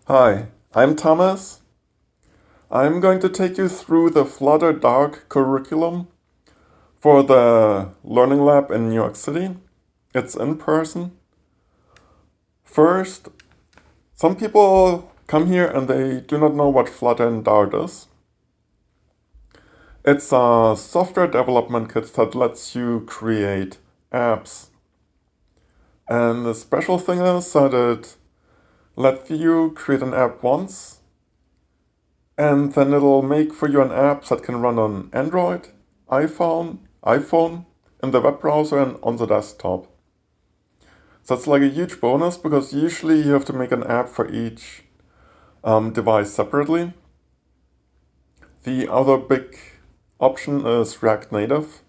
Hi, I'm Thomas. I'm going to take you through the Flutter Dark curriculum for the Learning Lab in New York City. It's in person. First, some people come here and they do not know what Flutter and Dart is. It's a software development kit that lets you create apps. And the special thing is that it lets you create an app once, and then it'll make for you an app that can run on Android, iPhone, in the web browser, and on the desktop. That's like a huge bonus because usually you have to make an app for each device separately. The other big option is React Native,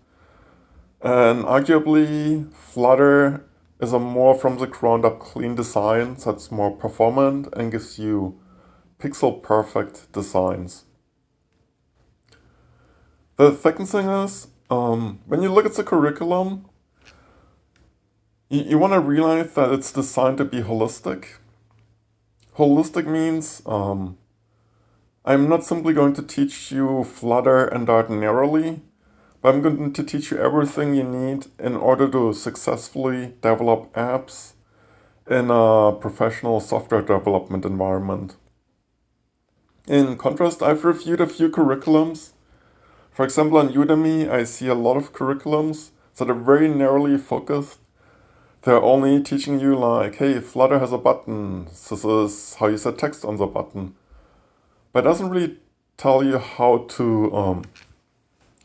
and arguably Flutter is a more from the ground up clean design that's more performant and gives you pixel perfect designs. The second thing is, when you look at the curriculum, you want to realize that it's designed to be holistic. Holistic means I'm not simply going to teach you Flutter and Dart narrowly, but I'm going to teach you everything you need in order to successfully develop apps in a professional software development environment. In contrast, I've reviewed a few curriculums. For example, on Udemy, I see a lot of curriculums that are very narrowly focused. They're only teaching you like, hey, Flutter has a button. This is how you set text on the button. But it doesn't really tell you how to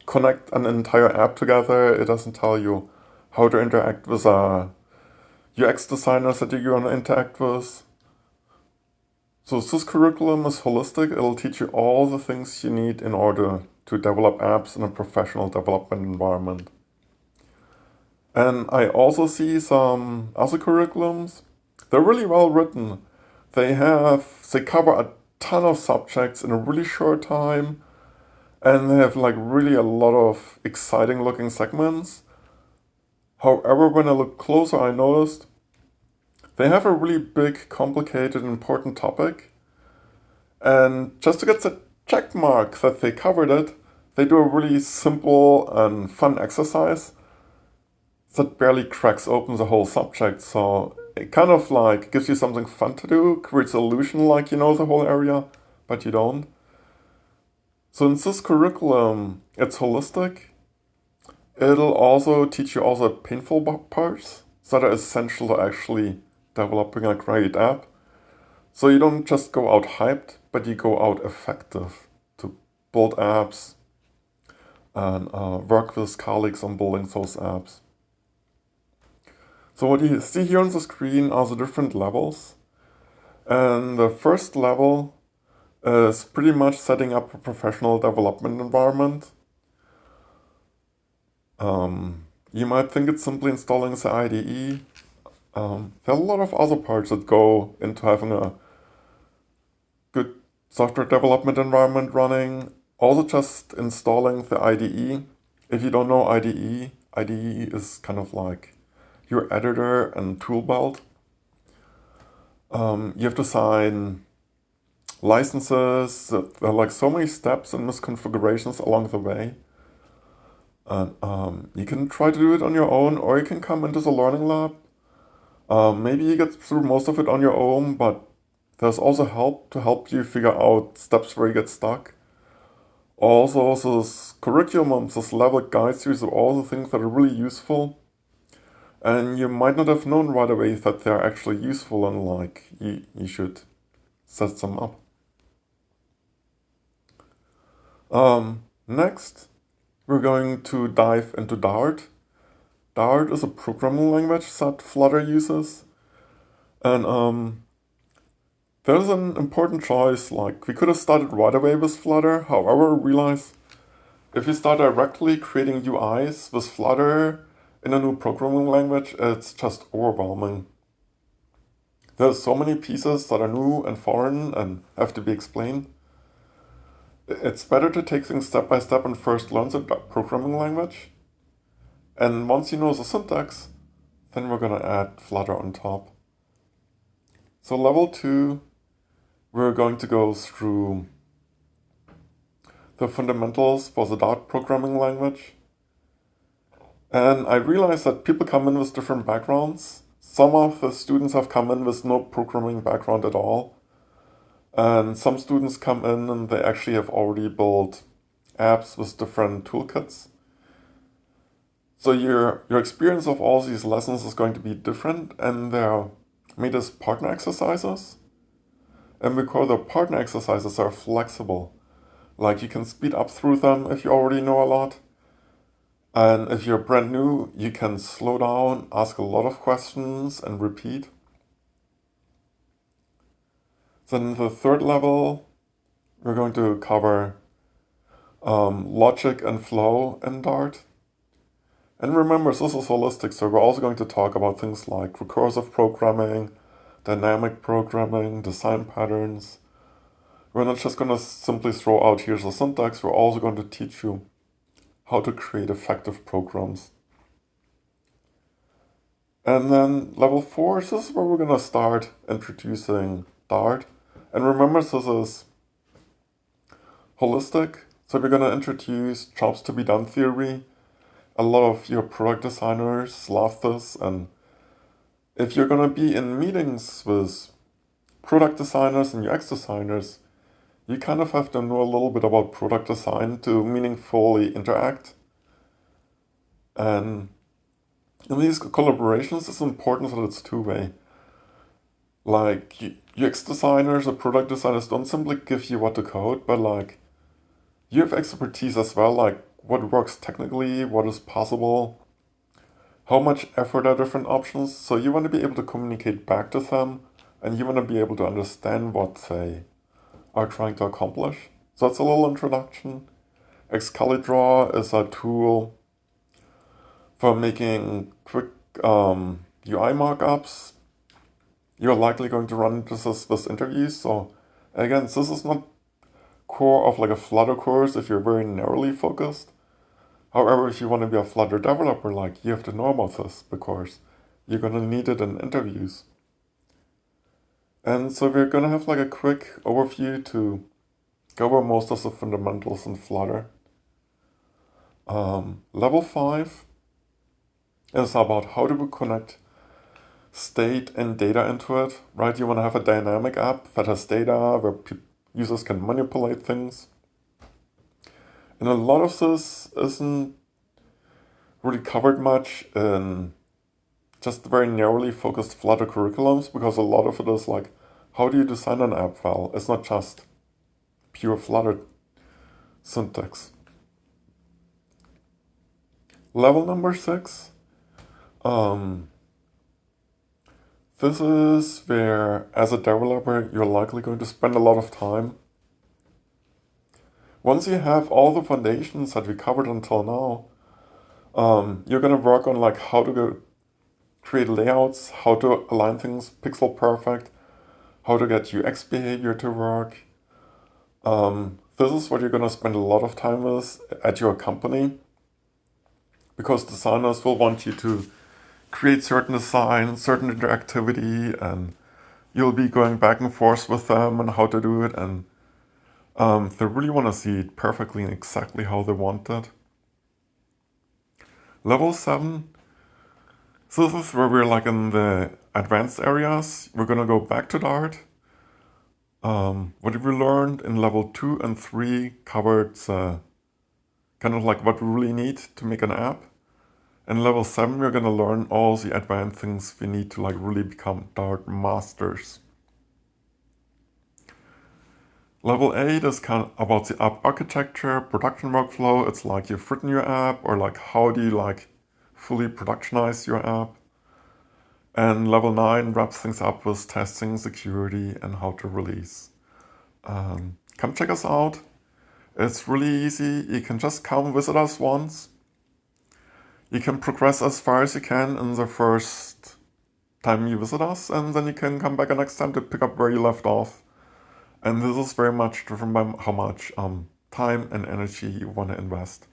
connect an entire app together. It doesn't tell you how to interact with UX designers that you're going to interact with. So this curriculum is holistic. It'll teach you all the things you need in order to develop apps in a professional development environment. And I also see some other curriculums. They're really well written. They cover a ton of subjects in a really short time, and they have like really a lot of exciting looking segments. However, when I look closer, I noticed they have a really big, complicated, important topic. And just to get the check mark that they covered it, they do a really simple and fun exercise that barely cracks open the whole subject. So it kind of like gives you something fun to do, creates illusion like you know the whole area, but you don't. So in this curriculum, it's holistic. It'll also teach you all the painful parts that are essential to actually developing a great app. So you don't just go out hyped, but you go out effective to build apps and work with colleagues on building those apps. So what you see here on the screen are the different levels. And the first level is pretty much setting up a professional development environment. You might think it's simply installing the IDE. There are a lot of other parts that go into having a good software development environment running. Also just installing the IDE. If you don't know IDE is kind of like your editor and tool belt. You have to sign licenses. There are like so many steps and misconfigurations along the way. And you can try to do it on your own, or you can come into the learning lab. Maybe you get through most of it on your own, but there's also help to help you figure out steps where you get stuck. Also, this curriculum, this level guides you through all the things that are really useful. And you might not have known right away that they're actually useful and like you should set them up. Next, we're going to dive into Dart. Dart is a programming language that Flutter uses. And there's an important choice. Like, we could have started right away with Flutter. However, realize if you start directly creating UIs with Flutter in a new programming language, it's just overwhelming. There's so many pieces that are new and foreign and have to be explained. It's better to take things step by step and first learn the programming language. And once you know the syntax, then we're gonna add Flutter on top. So level 2 we're going to go through the fundamentals for the Dart programming language. And I realized that people come in with different backgrounds. Some of the students have come in with no programming background at all. And some students come in and they actually have already built apps with different toolkits. So your experience of all these lessons is going to be different, and they're made as partner exercises. And because the partner exercises are flexible, like you can speed up through them if you already know a lot. And if you're brand new, you can slow down, ask a lot of questions, and repeat. Then the third level, we're going to cover logic and flow in Dart. And remember, this is holistic, so we're also going to talk about things like recursive programming, dynamic programming, design patterns. We're not just going to simply throw out here's the syntax, we're also going to teach you how to create effective programs. And then level 4, this is where we're going to start introducing Dart. And remember, this is holistic, so we're going to introduce jobs to be done theory. A lot of your product designers love this, and if you're going to be in meetings with product designers and UX designers, you kind of have to know a little bit about product design to meaningfully interact. And in these collaborations, it's important that it's two-way. Like, UX designers or product designers don't simply give you what to code, but like, you have expertise as well, like what works technically, what is possible, how much effort are different options. So you want to be able to communicate back to them, and you want to be able to understand what they are trying to accomplish. So that's a little introduction. Excalidraw is a tool for making quick UI markups. You're likely going to run into this interviews. So again, this is not core of like a Flutter course if you're very narrowly focused. However, if you want to be a Flutter developer, like you have to know about this because you're going to need it in interviews. And so we're going to have like a quick overview to cover most of the fundamentals in Flutter. Level 5 is about how do we connect state and data into it, right? You want to have a dynamic app that has data where users can manipulate things. And a lot of this isn't really covered much in just very narrowly focused Flutter curriculums, because a lot of it is like, how do you design an app well? It's not just pure Flutter syntax. Level number 6. This is where, as a developer, you're likely going to spend a lot of time. Once you have all the foundations that we covered until now, you're going to work on like how to create layouts, how to align things pixel perfect, how to get UX behavior to work. This is what you're going to spend a lot of time with at your company, because designers will want you to create certain designs, certain interactivity, and you'll be going back and forth with them on how to do it, and they really want to see it perfectly and exactly how they want it. Level 7, so this is where we're like in the advanced areas. We're going to go back to Dart. What we learned in level 2 and 3 covered kind of like what we really need to make an app. In level 7, we're going to learn all the advanced things we need to like really become Dart masters. Level 8 is kind of about the app architecture, production workflow. It's like you've written your app, or like how do you like fully productionize your app. And level 9 wraps things up with testing, security, and how to release. Come check us out. It's really easy. You can just come visit us once. You can progress as far as you can in the first time you visit us, and then you can come back the next time to pick up where you left off. And this is very much driven by how much time and energy you want to invest.